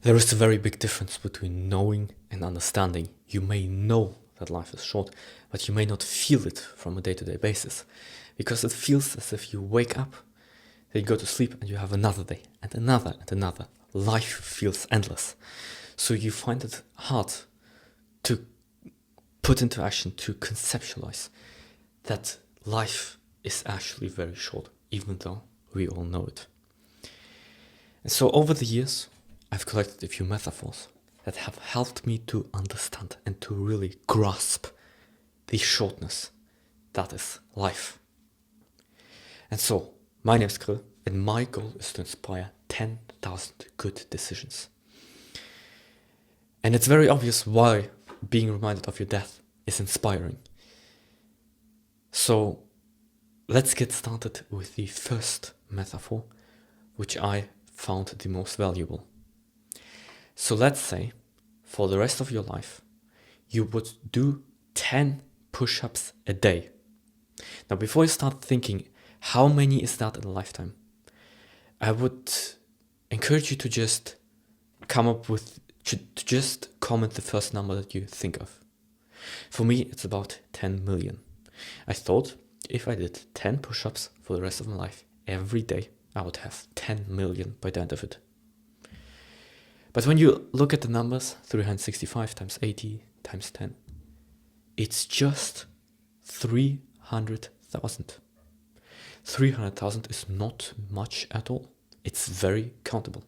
There is a very big difference between knowing and understanding. You may know that life is short, but you may not feel it from a day-to-day basis, because it feels as if you wake up, then you go to sleep, and you have another day, and another, and another. Life feels endless. So you find it hard to put into action, to conceptualize that life is actually very short, even though we all know it. And so over the years, I've collected a few metaphors that have helped me to understand and to really grasp the shortness that is life. And so, my name is Krill, and my goal is to inspire 10,000 good decisions. And it's very obvious why being reminded of your death is inspiring. So, let's get started with the first metaphor, which I found the most valuable. So let's say, for the rest of your life, you would do 10 push-ups a day. Now, before you start thinking, how many is that in a lifetime? I would encourage you to just come up with, to just comment the first number that you think of. For me, it's about 10 million. I thought if I did 10 push-ups for the rest of my life every day, I would have 10 million by the end of it. But when you look at the numbers, 365 times 80 times 10, it's just 300,000. 300,000 is not much at all. It's very countable.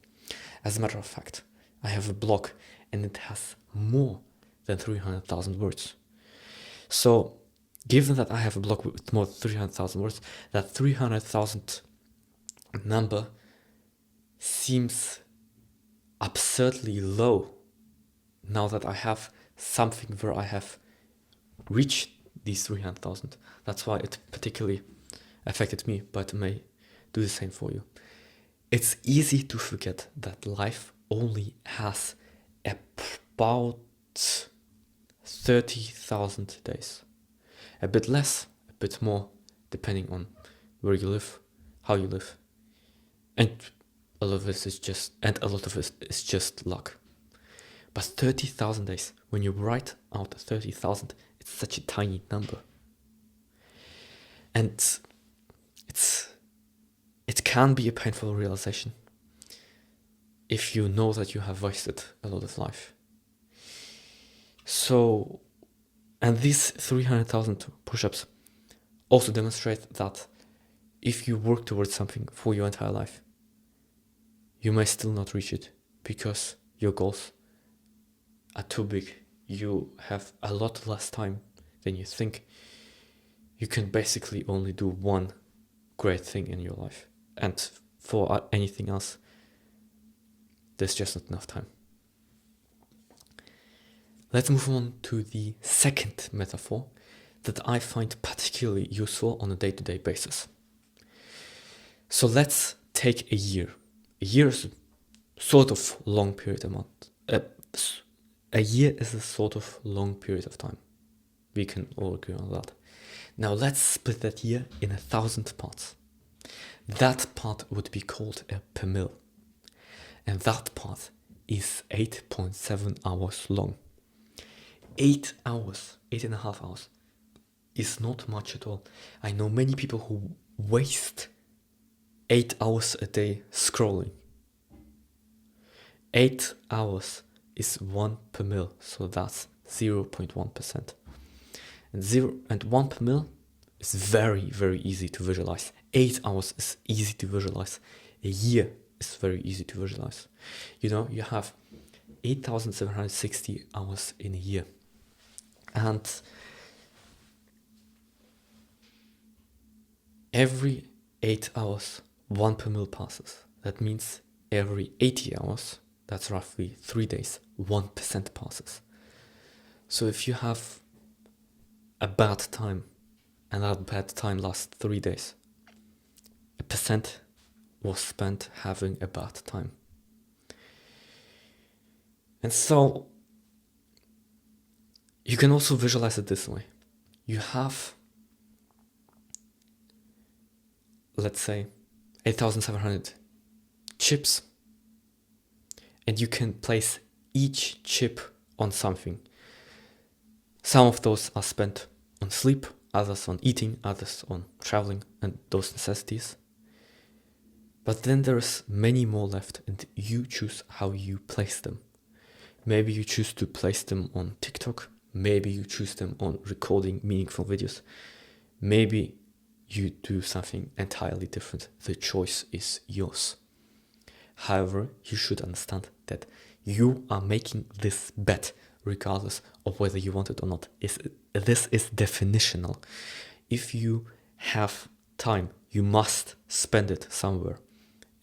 As a matter of fact, I have a blog and it has more than 300,000 words. So, given that I have a blog with more than 300,000 words, that 300,000 number seems absurdly low now that I have something where I have reached these 300,000. That's why it particularly affected me, but may do the same for you. It's easy to forget that life only has about 30,000 days. A bit less, a bit more, depending on where you live, how you live. And a lot of it is just luck. But 30,000 days, when you write out 30,000, it's such a tiny number. And it can be a painful realization if you know that you have wasted a lot of life. So, and these 300,000 push-ups also demonstrate that if you work towards something for your entire life, you may still not reach it because your goals are too big. You have a lot less time than you think. You can basically only do one great thing in your life. And for anything else, there's just not enough time. Let's move on to the second metaphor that I find particularly useful on a day-to-day basis. So let's take a year. A year is a sort of long period amount. A year is a sort of long period of time. We can all agree on that. Now let's split that year in 1,000 parts. That part would be called a per mil. And that part is 8.7 hours long. 8 hours, 8.5 hours is not much at all. I know many people who waste 8 hours a day scrolling. 8 hours is 1 per mil, so that's 0.1%. And 1 per mil is very, very easy to visualize. 8 hours is easy to visualize. A year is very easy to visualize. You know, you have 8,760 hours in a year. And every 8 hours, 1 per mil passes. That means every 80 hours, that's roughly 3 days, 1% passes. So if you have a bad time, and that bad time lasts 3 days, 1% was spent having a bad time. And so you can also visualize it this way. You have, let's say, 8,700 chips, and you can place each chip on something. Some of those are spent on sleep, others on eating, others on traveling and those necessities. But then there's many more left, and you choose how you place them. Maybe you choose to place them on TikTok. Maybe you choose them on recording meaningful videos. Maybe you do something entirely different. The choice is yours. However, you should understand that you are making this bet regardless of whether you want it or not. This is definitional. If you have time, you must spend it somewhere.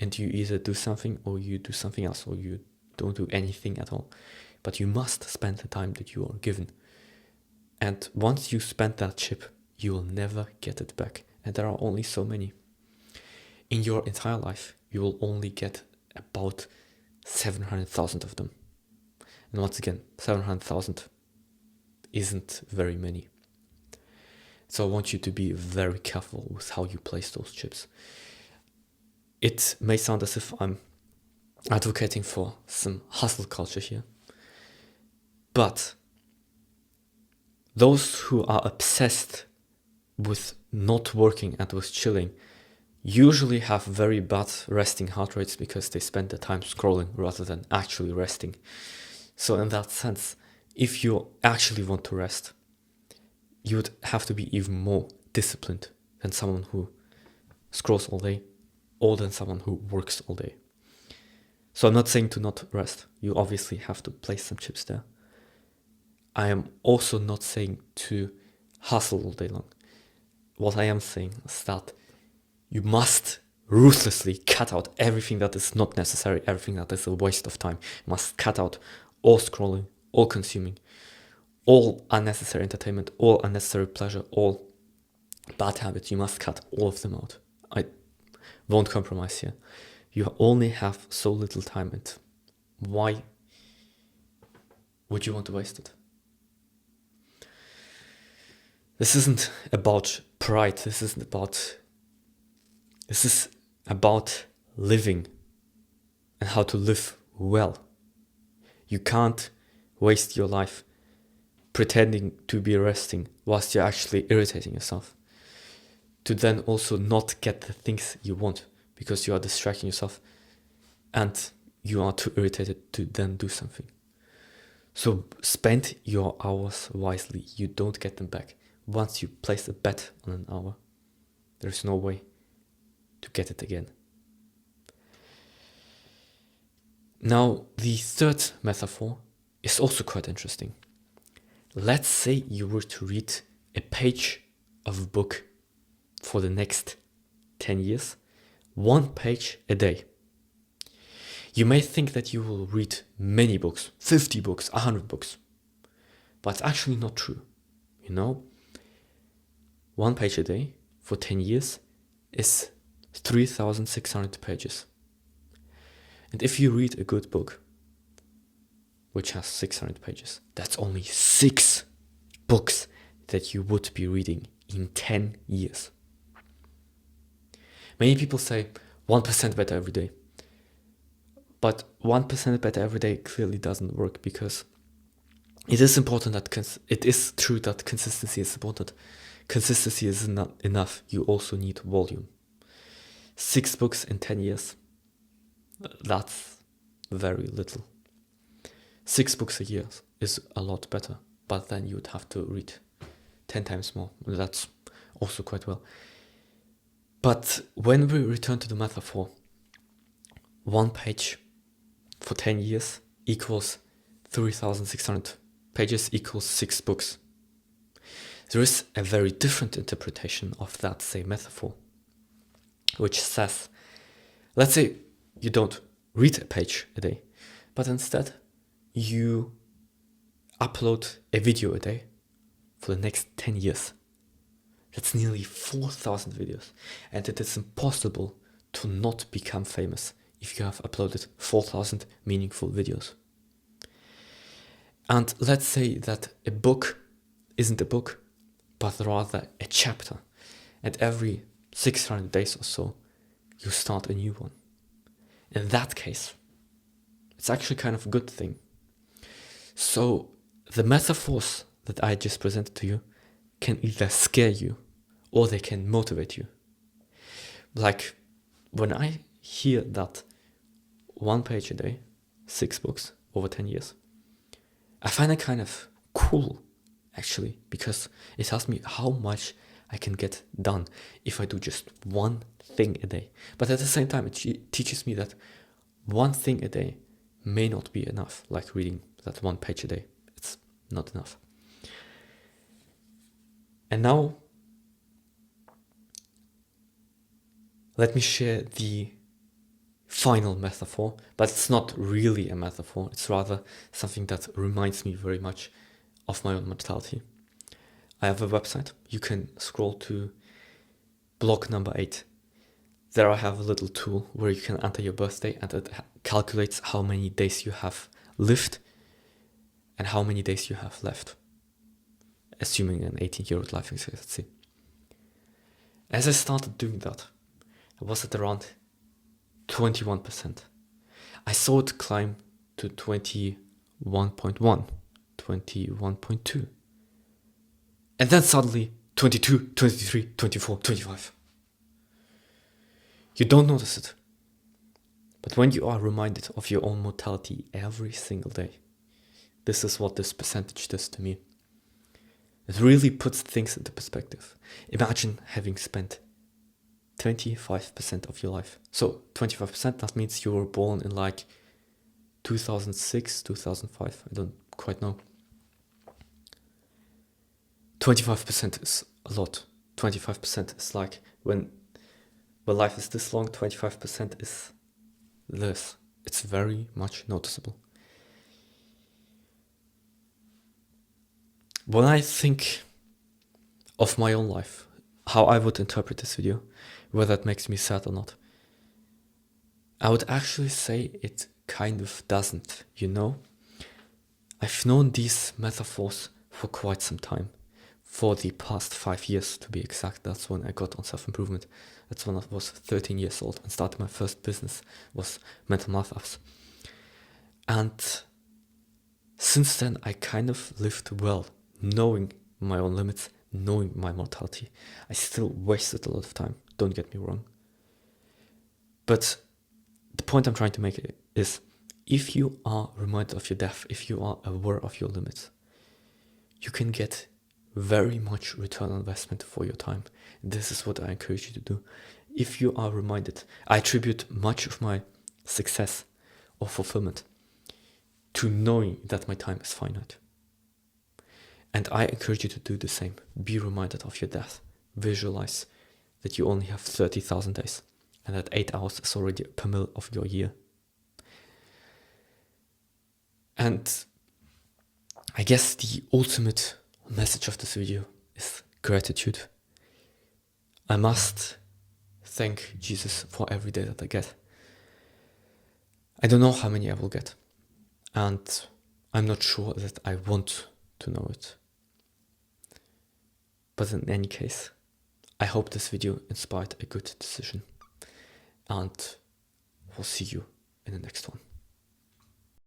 And you either do something or you do something else, or you don't do anything at all. But you must spend the time that you are given. And once you spend that chip, you will never get it back. And there are only so many. In your entire life, you will only get about 700,000 of them. And once again, 700,000 isn't very many. So I want you to be very careful with how you place those chips. It may sound as if I'm advocating for some hustle culture here, but those who are obsessed with not working and with chilling usually have very bad resting heart rates because they spend their time scrolling rather than actually resting. So in that sense, if you actually want to rest, you would have to be even more disciplined than someone who scrolls all day, or than someone who works all day. So I'm not saying to not rest. You obviously have to place some chips there. I am also not saying to hustle all day long. What I am saying is that you must ruthlessly cut out everything that is not necessary, everything that is a waste of time. You must cut out all scrolling, all consuming, all unnecessary entertainment, all unnecessary pleasure, all bad habits. You must cut all of them out. I won't compromise here. You only have so little time, and why would you want to waste it? This isn't about pride. This is about living and how to live well. You can't waste your life pretending to be resting whilst you're actually irritating yourself, to then also not get the things you want because you are distracting yourself and you are too irritated to then do something. So spend your hours wisely. You don't get them back. Once you place a bet on an hour, there's no way to get it again. Now, the third metaphor is also quite interesting. Let's say you were to read a page of a book for the next 10 years, 1 page a day. You may think that you will read many books, 50 books, 100 books, but it's actually not true. 1 page a day for 10 years is 3,600 pages. And if you read a good book, which has 600 pages, that's only 6 books that you would be reading in 10 years. Many people say 1% better every day. But 1% better every day clearly doesn't work, because it is important that it is true that consistency is important. Consistency is not enough. You also need volume. 6 books in 10 years. That's very little. 6 books a year is a lot better, but then you would have to read 10 times more. That's also quite well. But when we return to the metaphor, 1 page for 10 years equals 3,600 pages equals 6 books. There is a very different interpretation of that same metaphor, which says, let's say you don't read a page a day, but instead you upload a video a day for the next 10 years. That's nearly 4,000 videos, and it is impossible to not become famous if you have uploaded 4,000 meaningful videos. And let's say that a book isn't a book, but rather a chapter, and every 600 days or so you start a new one. In that case, It's actually kind of a good thing. So the metaphors that I just presented to you can either scare you or they can motivate you. Like when I hear that 1 page a day, 6 books over 10 years, I find it kind of cool, actually, because it tells me how much I can get done if I do just one thing a day. But at the same time, it teaches me that one thing a day may not be enough, like reading that 1 page a day. It's not enough. And now, let me share the final metaphor, but it's not really a metaphor. It's rather something that reminds me very much of my own mortality. I have a website. You can scroll to blog number 8. There I have a little tool where you can enter your birthday, and it calculates how many days you have lived and how many days you have left, assuming an 18-year-old life expectancy. As I started doing that, I was at around 21%. I saw it climb to 21.1, 21.2. And then suddenly 22, 23, 24, 25. You don't notice it. But when you are reminded of your own mortality every single day, this is what this percentage does to me. It really puts things into perspective. Imagine having spent 25% of your life. So 25%, that means you were born in like 2006, 2005. I don't quite know. 25% is a lot. 25% is like when life is this long, 25% is this. It's very much noticeable. When I think of my own life, how I would interpret this video, whether it makes me sad or not, I would actually say it kind of doesn't, you know? I've known these metaphors for quite some time. For the past 5 years, to be exact. That's when I got on self-improvement. That's when I was 13 years old and started my first business, was mental math apps. And since then, I kind of lived well, knowing my own limits, knowing my mortality. I still wasted a lot of time, don't get me wrong. But the point I'm trying to make is, if you are reminded of your death, if you are aware of your limits, you can get very much return on investment for your time. This is what I encourage you to do. If you are reminded, I attribute much of my success or fulfillment to knowing that my time is finite. And I encourage you to do the same. Be reminded of your death. Visualize that you only have 30,000 days and that 8 hours is already per mil of your year. And I guess the ultimate message of this video is gratitude. I must thank Jesus for every day that I get. I don't know how many I will get, and I'm not sure that I want to know it. But in any case, I hope this video inspired a good decision, and we'll see you in the next one.